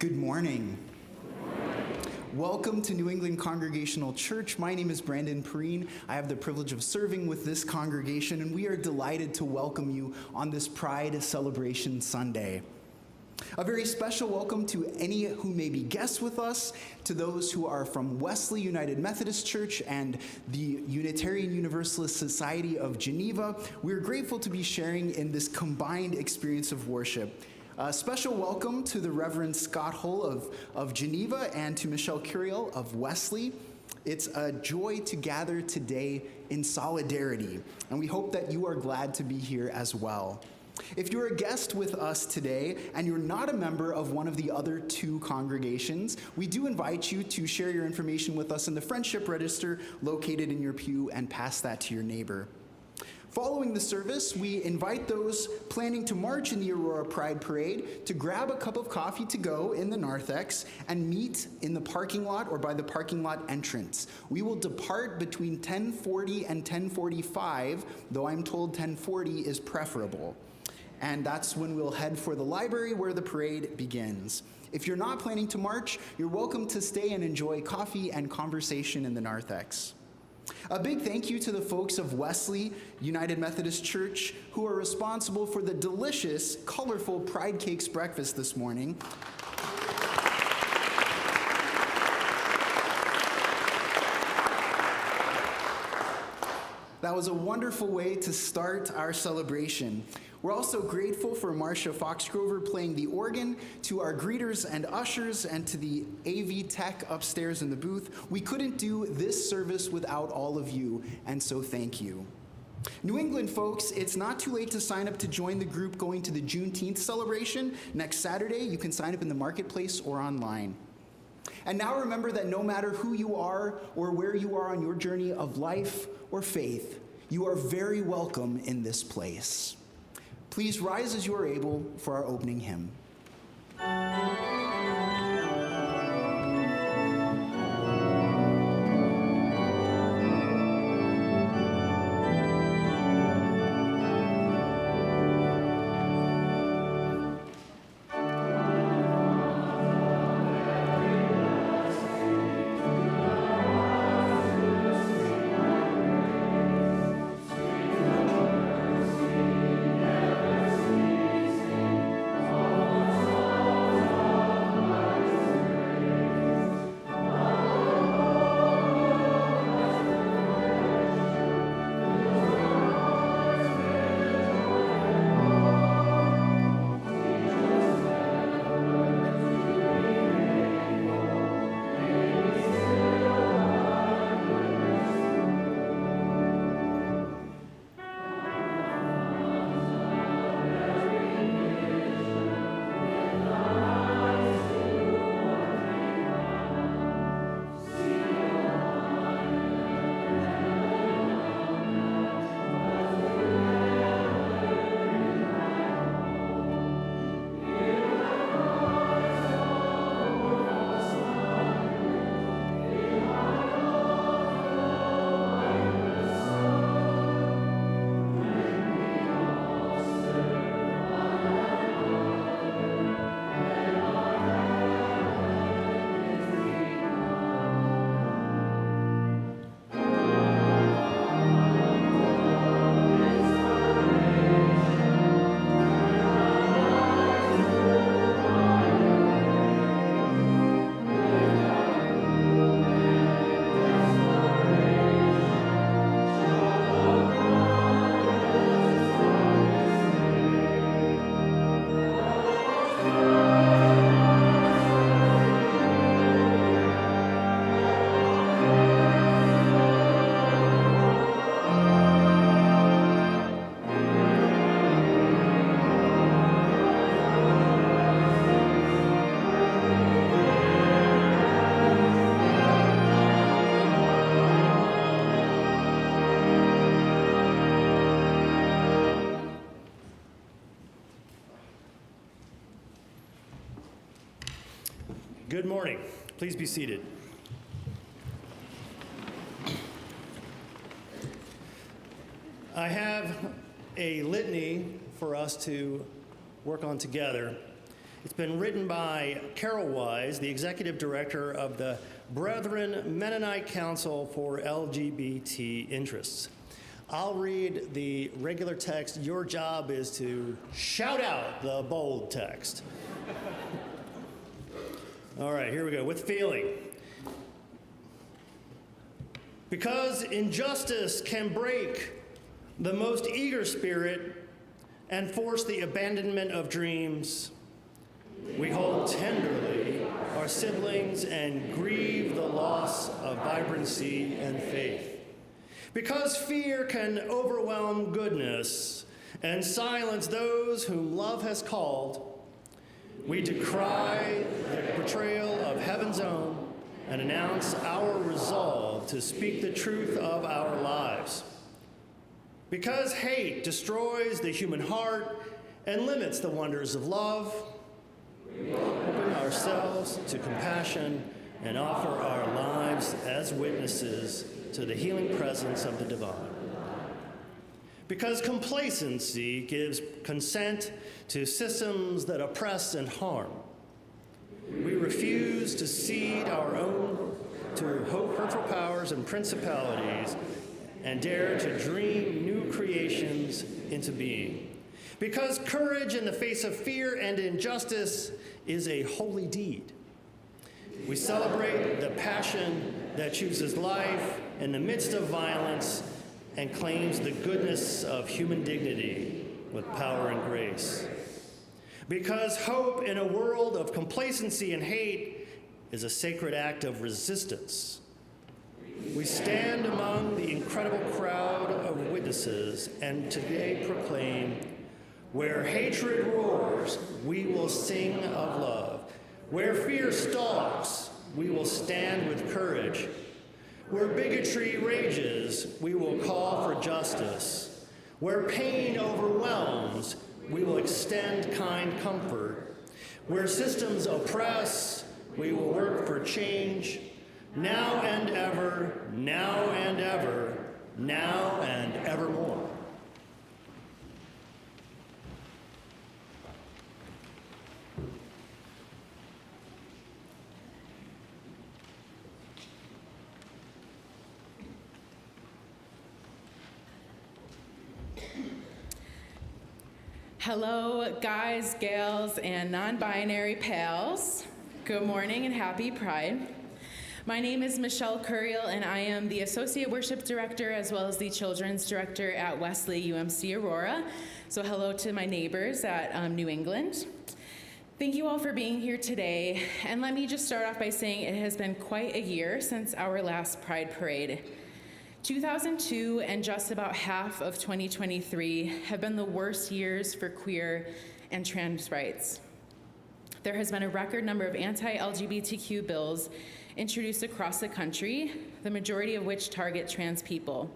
Good morning. Welcome to New England Congregational Church. My name is Brandon Perrine. I have the privilege of serving with this congregation, and we are delighted to welcome you on this Pride Celebration Sunday. A very special welcome to any who may be guests with us, to those who are from Wesley United Methodist Church and the Unitarian Universalist Society of Geneva. We're grateful to be sharing in this combined experience of worship. A special welcome to the Reverend Scott Hull of Geneva and to Michelle Curiel of Wesley. It's a joy to gather today in solidarity, and we hope that you are glad to be here as well. If you're a guest with us today and you're not a member of one of the other two congregations, we do invite you to share your information with us in the friendship register located in your pew and pass that to your neighbor. Following the service, we invite those planning to march in the Aurora Pride Parade to grab a cup of coffee to go in the narthex and meet in the parking lot or by the parking lot entrance. We will depart between 10:40 and 10:45, though I'm told 10:40 is preferable. And that's when we'll head for the library where the parade begins. If you're not planning to march, you're welcome to stay and enjoy coffee and conversation in the narthex. A big thank you to the folks of Wesley United Methodist Church who are responsible for the delicious, colorful Pride Cakes breakfast this morning. That was a wonderful way to start our celebration. We're also grateful for Marcia Foxgrover playing the organ, to our greeters and ushers, and to the AV tech upstairs in the booth. We couldn't do this service without all of you, and so thank you. New England folks, it's not too late to sign up to join the group going to the Juneteenth celebration next Saturday. You can sign up in the marketplace or online. And now remember that no matter who you are or where you are on your journey of life or faith, you are very welcome in this place. Please rise as you are able for our opening hymn. Good morning. Please be seated. I have a litany for us to work on together, It's been written by Carol Wise, the executive director of the Brethren Mennonite Council for LGBT Interests. I'll read the regular text. Your job is to shout out the bold text. All right, here we go. With feeling. Because injustice can break the most eager spirit and force the abandonment of dreams, we hold tenderly our siblings and grieve the loss of vibrancy and faith. Because fear can overwhelm goodness and silence those whom love has called, we decry the betrayal of heaven's own and announce our resolve to speak the truth of our lives. Because hate destroys the human heart and limits the wonders of love, we open ourselves to compassion and offer our lives as witnesses to the healing presence of the divine. Because complacency gives consent to systems that oppress and harm, we refuse to cede our own to hurtful powers and principalities and dare to dream new creations into being. Because courage in the face of fear and injustice is a holy deed, we celebrate the passion that chooses life in the midst of violence and claims the goodness of human dignity with power and grace. Because hope in a world of complacency and hate is a sacred act of resistance, we stand among the incredible crowd of witnesses and today proclaim, where hatred roars, we will sing of love. Where fear stalks, we will stand with courage. Where bigotry rages, we will call for justice. Where pain overwhelms, we will extend kind comfort. Where systems oppress, we will work for change. Now and ever, now and ever, now and evermore. Hello, guys, gals, and non-binary pals. Good morning and happy Pride. My name is Michelle Curiel, and I am the Associate Worship Director as well as the Children's Director at Wesley UMC Aurora. So hello to my neighbors at New England. Thank you all for being here today. And let me just start off by saying it has been quite a year since our last Pride Parade. 2002 and just about half of 2023 have been the worst years for queer and trans rights. There has been a record number of anti-LGBTQ bills introduced across the country, the majority of which target trans people.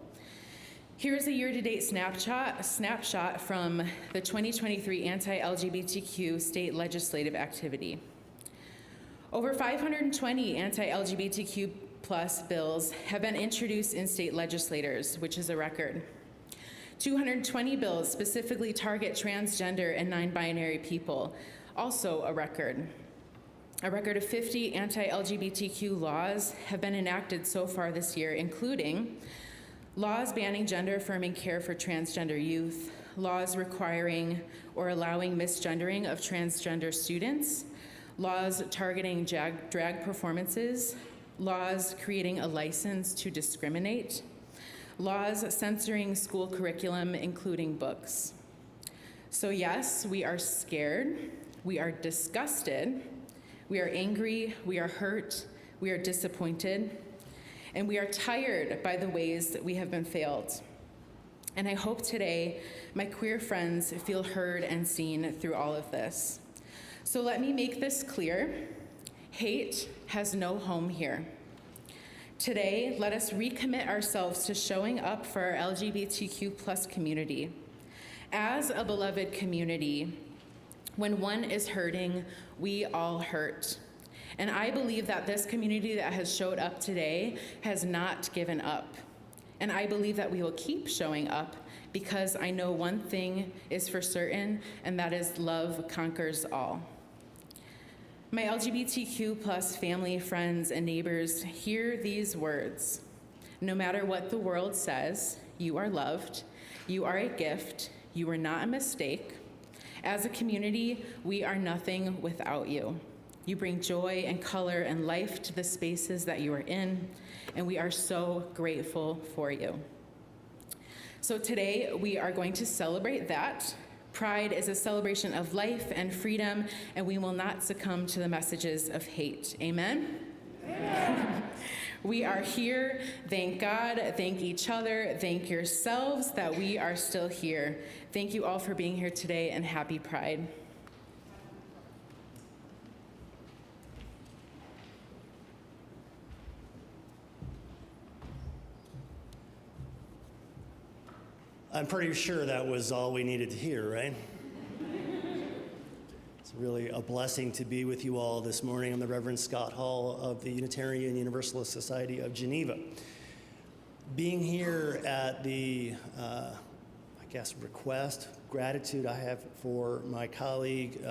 Here's a year-to-date snapshot from the 2023 anti-LGBTQ state legislative activity. Over 520 anti-LGBTQ plus bills have been introduced in state legislatures, which is a record. 220 bills specifically target transgender and non-binary people, also a record. A record of 50 anti-LGBTQ laws have been enacted so far this year, including laws banning gender-affirming care for transgender youth, laws requiring or allowing misgendering of transgender students, laws targeting drag performances, laws creating a license to discriminate, laws censoring school curriculum, including books. So yes, we are scared, we are disgusted, we are angry, we are hurt, we are disappointed, and we are tired by the ways that we have been failed. And I hope today my queer friends feel heard and seen through all of this. So let me make this clear. Hate has no home here. Today, let us recommit ourselves to showing up for our LGBTQ plus community. As a beloved community, when one is hurting, we all hurt. And I believe that this community that has showed up today has not given up. And I believe that we will keep showing up because I know one thing is for certain, and that is love conquers all. My LGBTQ plus family, friends, and neighbors, hear these words. No matter what the world says, you are loved, you are a gift, you are not a mistake. As a community, we are nothing without you. You bring joy and color and life to the spaces that you are in, and we are so grateful for you. So today, we are going to celebrate that. Pride is a celebration of life and freedom, and we will not succumb to the messages of hate. Amen? Amen. We are here. Thank God. Thank each other. Thank yourselves that we are still here. Thank you all for being here today, and happy Pride. I'm pretty sure that was all we needed to hear, right? It's really a blessing to be with you all this morning. I'm the Reverend Scott Hall of the Unitarian Universalist Society of Geneva. Being here at the, request, gratitude I have for my colleague,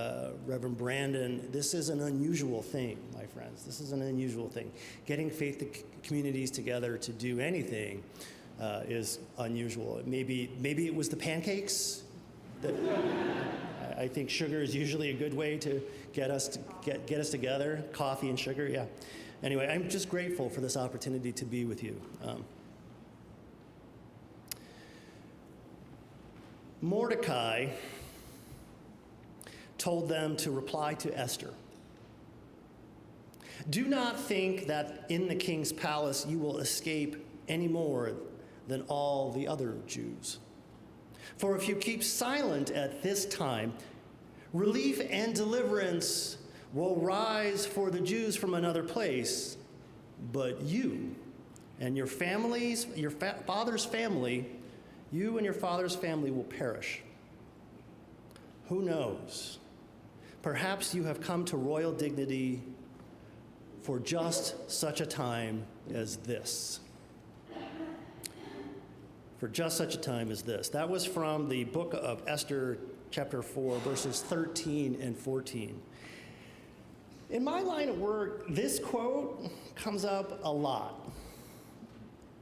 Reverend Brandon, this is an unusual thing, my friends. This is an unusual thing. Getting faith communities together to do anything is unusual. Maybe it was the pancakes. I think sugar is usually a good way to get us together. Coffee and sugar, yeah. Anyway, I'm just grateful for this opportunity to be with you. Mordecai told them to reply to Esther. Do not think that in the king's palace you will escape any more than all the other Jews. For if you keep silent at this time, relief and deliverance will rise for the Jews from another place, but you and your families, your father's family, you and your father's family will perish. Who knows? Perhaps you have come to royal dignity for just such a time as this. For just such a time as this. That was from the book of Esther, chapter 4, verses 13 and 14. In my line of work, this quote comes up a lot.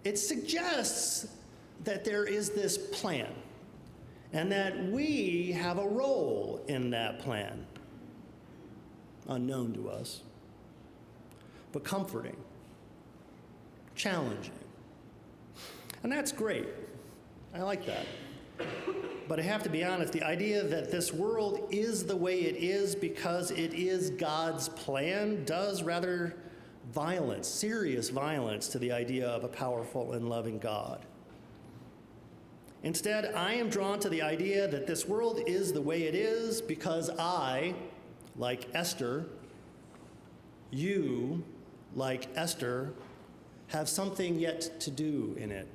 It suggests that there is this plan, and that we have a role in that plan. Unknown to us, but comforting, challenging. And that's great. I like that. But I have to be honest, the idea that this world is the way it is because it is God's plan does rather violence, serious violence to the idea of a powerful and loving God. Instead, I am drawn to the idea that this world is the way it is because I, like Esther, you, like Esther, have something yet to do in it.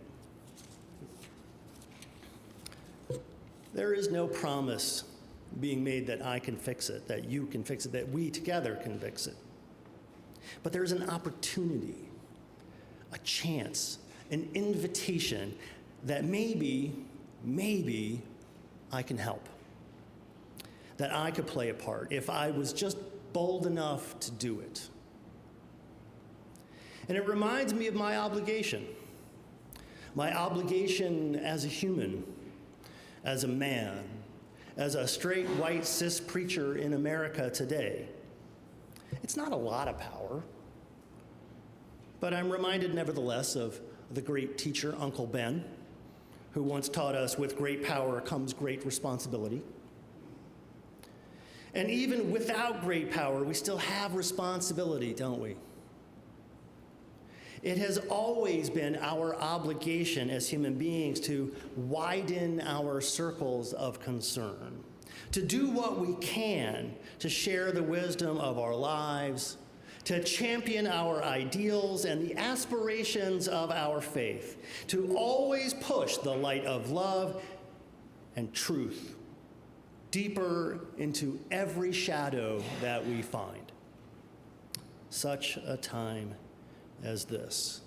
There is no promise being made that I can fix it, that you can fix it, that we together can fix it. But there is an opportunity, a chance, an invitation that maybe I can help, that I could play a part if I was just bold enough to do it. And it reminds me of my obligation as a human, as a man, as a straight white cis preacher in America today. It's not a lot of power, but I'm reminded nevertheless of the great teacher, Uncle Ben, who once taught us, with great power comes great responsibility. And even without great power, we still have responsibility, don't we? It has always been our obligation as human beings to widen our circles of concern, to do what we can to share the wisdom of our lives, to champion our ideals and the aspirations of our faith, to always push the light of love and truth deeper into every shadow that we find. Such a time as this.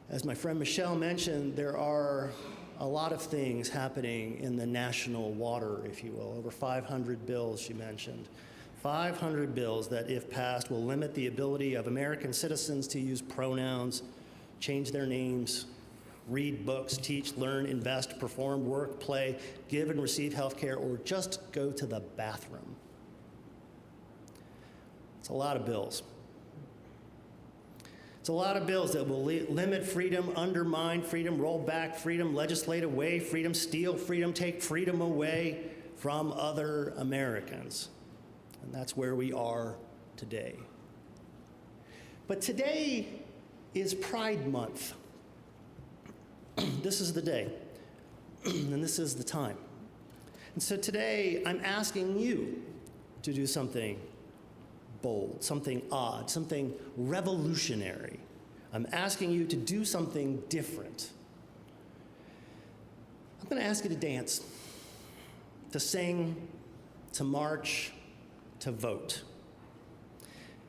As my friend Michelle mentioned, there are a lot of things happening in the national water, if you will. Over 500 bills, she mentioned. 500 bills that, if passed, will limit the ability of American citizens to use pronouns, change their names, read books, teach, learn, invest, perform, work, play, give and receive health care, or just go to the bathroom. It's a lot of bills. It's a lot of bills that will limit freedom, undermine freedom, roll back freedom, legislate away freedom, steal freedom, take freedom away from other Americans. And that's where we are today. But today is Pride Month. This is the day, and this is the time. And so today, I'm asking you to do something bold, something odd, something revolutionary. I'm asking you to do something different. I'm going to ask you to dance, to sing, to march, to vote,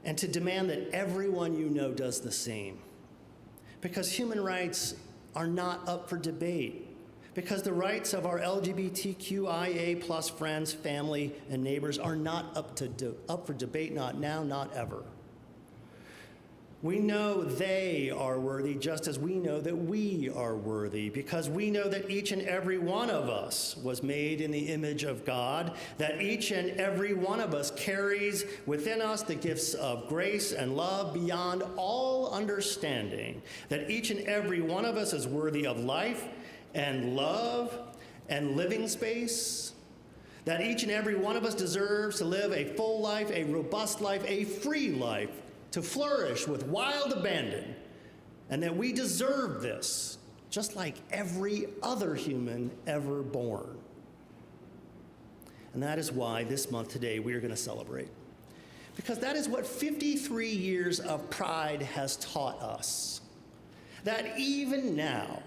and to demand that everyone you know does the same. Because human rights are not up for debate, because the rights of our LGBTQIA plus friends, family, and neighbors are not up for debate, not now, not ever. We know they are worthy just as we know that we are worthy, because we know that each and every one of us was made in the image of God, that each and every one of us carries within us the gifts of grace and love beyond all understanding, that each and every one of us is worthy of life and love and living space, that each and every one of us deserves to live a full life, a robust life, a free life, to flourish with wild abandon, and that we deserve this, just like every other human ever born. And that is why this month today we are going to celebrate. Because that is what 53 years of Pride has taught us. That even now,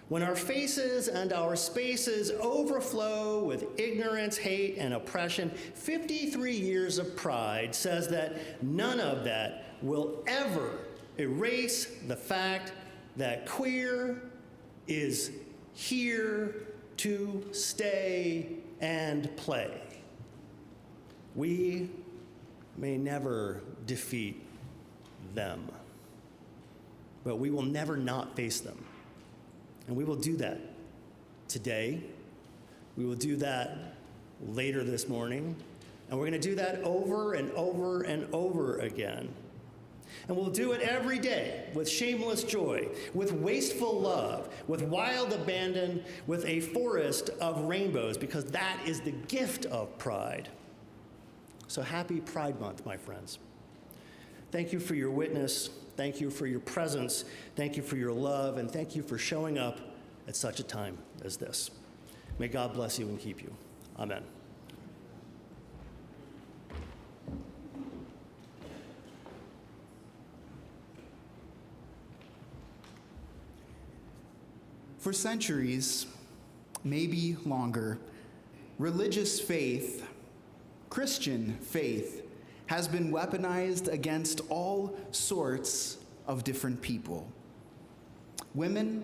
when our faces and our spaces overflow with ignorance, hate, and oppression, 53 years of Pride says that none of that will ever erase the fact that queer is here to stay and play. We may never defeat them, but we will never not face them. And we will do that today. We will do that later this morning. And we're going to do that over and over and over again. And we'll do it every day with shameless joy, with wasteful love, with wild abandon, with a forest of rainbows, because that is the gift of pride. So happy Pride Month, my friends. Thank you for your witness. Thank you for your presence. Thank you for your love. And thank you for showing up at such a time as this. May God bless you and keep you. Amen. For centuries, maybe longer, religious faith, Christian faith, has been weaponized against all sorts of different people. Women,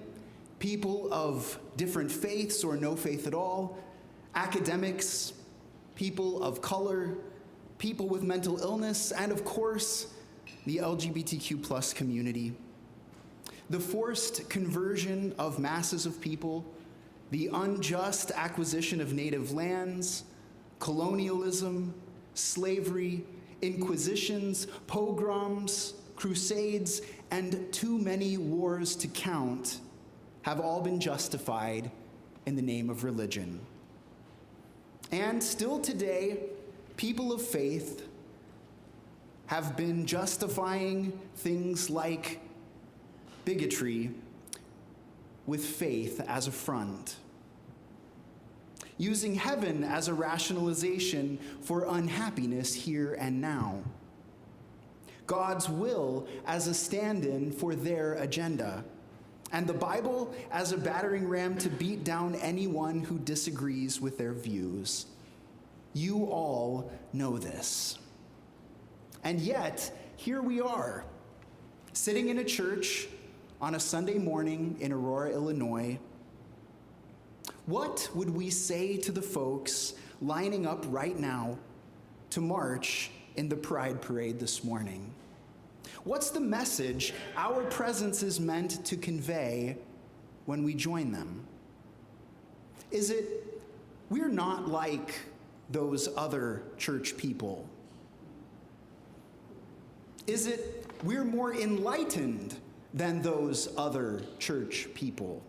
people of different faiths or no faith at all, academics, people of color, people with mental illness, and of course, the LGBTQ plus community. The forced conversion of masses of people, the unjust acquisition of native lands, colonialism, slavery, inquisitions, pogroms, crusades, and too many wars to count have all been justified in the name of religion. And still today, people of faith have been justifying things like bigotry with faith as a front, using heaven as a rationalization for unhappiness here and now, God's will as a stand-in for their agenda, and the Bible as a battering ram to beat down anyone who disagrees with their views. You all know this. And yet, here we are, sitting in a church on a Sunday morning in Aurora, Illinois. What would we say to the folks lining up right now to march in the Pride Parade this morning? What's the message our presence is meant to convey when we join them? Is it, we're not like those other church people? Is it, we're more enlightened than those other church people?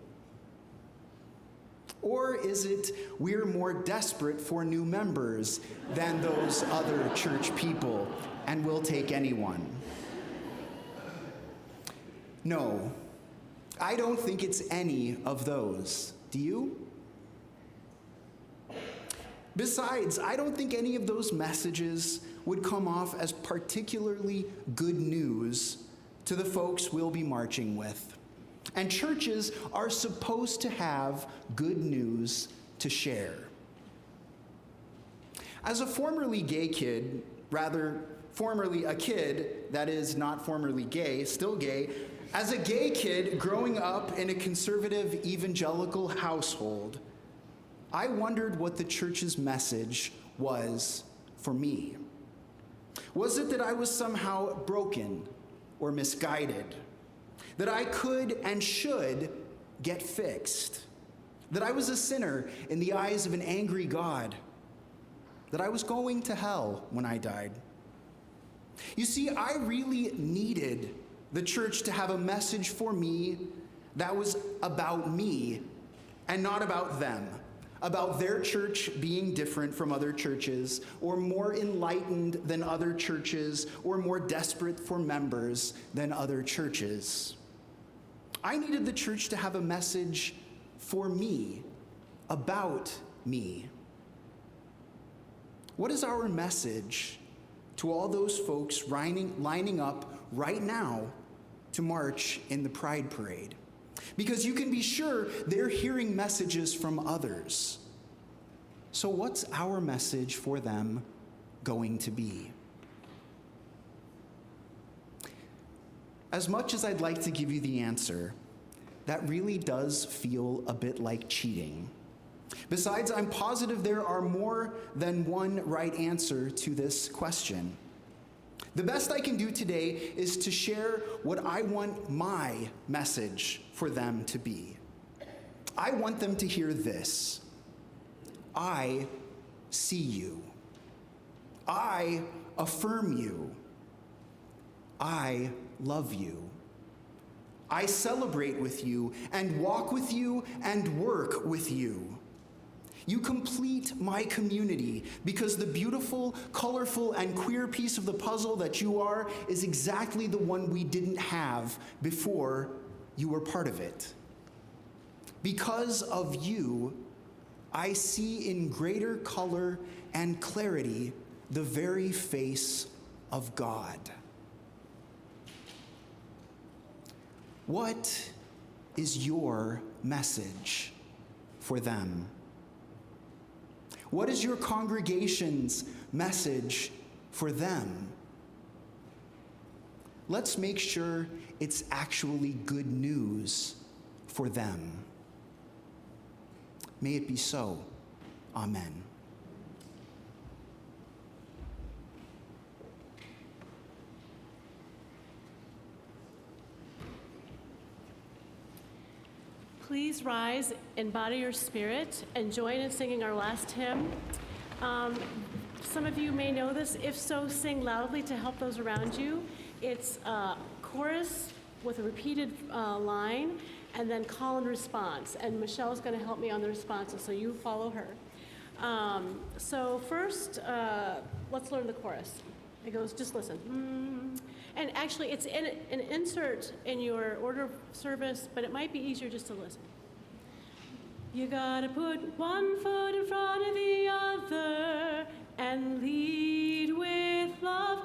Or is it, we're more desperate for new members than those other church people, and we'll take anyone? No, I don't think it's any of those. Do you? Besides, I don't think any of those messages would come off as particularly good news to the folks we'll be marching with. And churches are supposed to have good news to share. As a formerly gay kid, rather, formerly a kid that is not formerly gay, still gay, as a gay kid growing up in a conservative evangelical household, I wondered what the church's message was for me. Was it that I was somehow broken or misguided? That I could and should get fixed? That I was a sinner in the eyes of an angry God? That I was going to hell when I died? You see, I really needed the church to have a message for me that was about me and not about them, about their church being different from other churches, or more enlightened than other churches, or more desperate for members than other churches. I needed the church to have a message for me, about me. What is our message to all those folks lining up right now to march in the Pride Parade? Because you can be sure they're hearing messages from others. So what's our message for them going to be? As much as I'd like to give you the answer, that really does feel a bit like cheating. Besides, I'm positive there are more than one right answer to this question. The best I can do today is to share what I want my message for them to be. I want them to hear this: I see you. I affirm you. I love you. I celebrate with you and walk with you and work with you. You complete my community because the beautiful, colorful, and queer piece of the puzzle that you are is exactly the one we didn't have before you were part of it. Because of you, I see in greater color and clarity the very face of God. What is your message for them? What is your congregation's message for them? Let's make sure it's actually good news for them. May it be so. Amen. Please rise in body or spirit and join in singing our last hymn. Some of you may know this. If so, sing loudly to help those around you. It's a chorus with a repeated line, and then call and response. And Michelle's going to help me on the responses, so you follow her. So first, let's learn the chorus. It goes, just listen. And actually, it's in an insert in your order of service, but it might be easier just to listen. You gotta put one foot in front of the other and lead with love.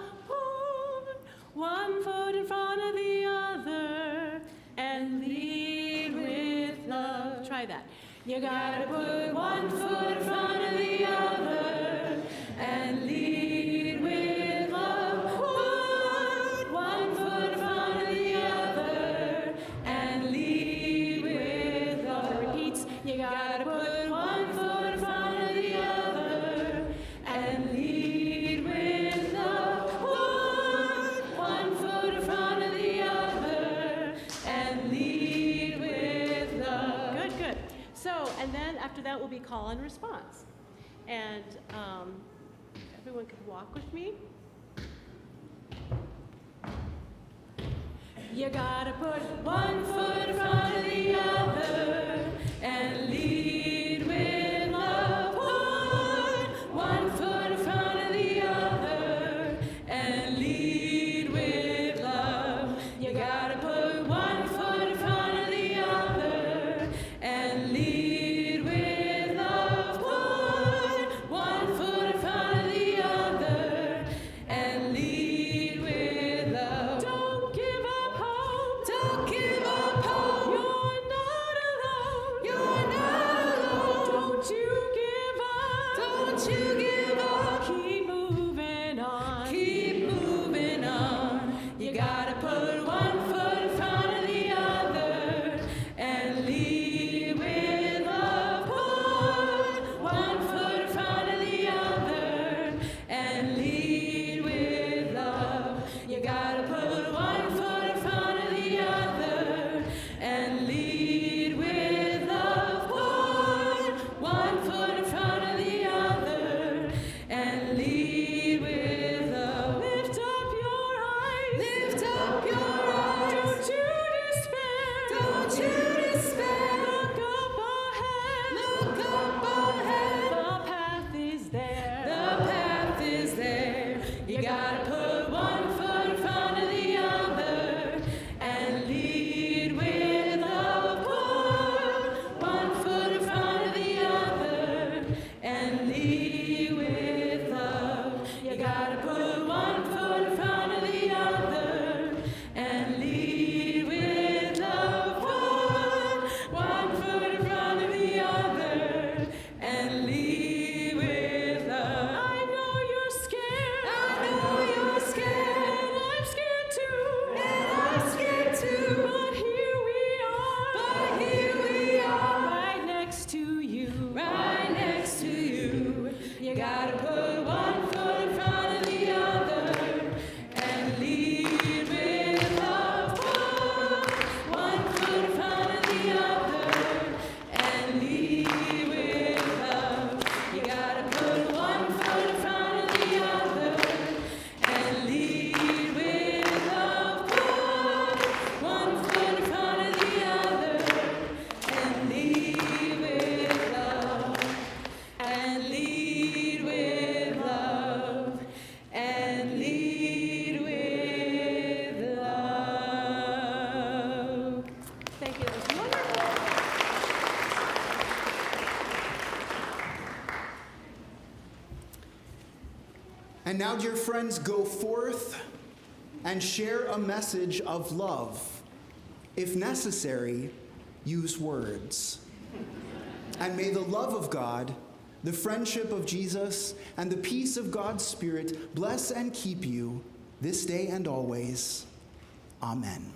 One foot in front of the other and lead with love. Try that. You gotta put one foot in front of the other and lead with love. One foot in front of the other and lead with love. It repeats. You gotta put one foot in front of the other and lead with after that will be call and response. And everyone could walk with me. You gotta put one foot in front of the other and lead with love. Put one foot in front of the other and lead with love. You gotta put one foot in front of the other and lead with love. Put one foot in front of the other and lead with love. Don't give up hope. Don't give up hope. You're not alone. You're not alone. Don't you give up. Don't you give up. Keep moving on. Keep moving on. You gotta put one foot in front of the other and lead with love. Put one foot in front of the other and lead with love. You gotta put one foot in front of the other and lead with love. Put one foot in front of the other and lead with love. Lift up your eyes. Lift up your eyes. Don't you despair. Don't you despair. Look up ahead. Look up ahead. The path is there. The path is there. You gotta put one foot in front of the other and lead with love. Put one foot in front of the other and lead with love. You gotta put one foot in front of the other and lead with love. Put one foot in front of the other and lead with love. I know you're scared. I know you're scared. And I'm scared too. And I'm scared too. But here we are. But here we are. Right next to you. Right next to you. You gotta put one foot in front of the other and lead with love. Put one foot in front of the other and lead with love. You gotta put one foot in front of the other and lead with love. Put one foot in front of the other and lead with love. And lead with love. And lead with love. Thank you. That was wonderful. And now, dear friends, go forth and share a message of love. If necessary, use words. And may the love of God, the friendship of Jesus, and the peace of God's Spirit bless and keep you this day and always. Amen.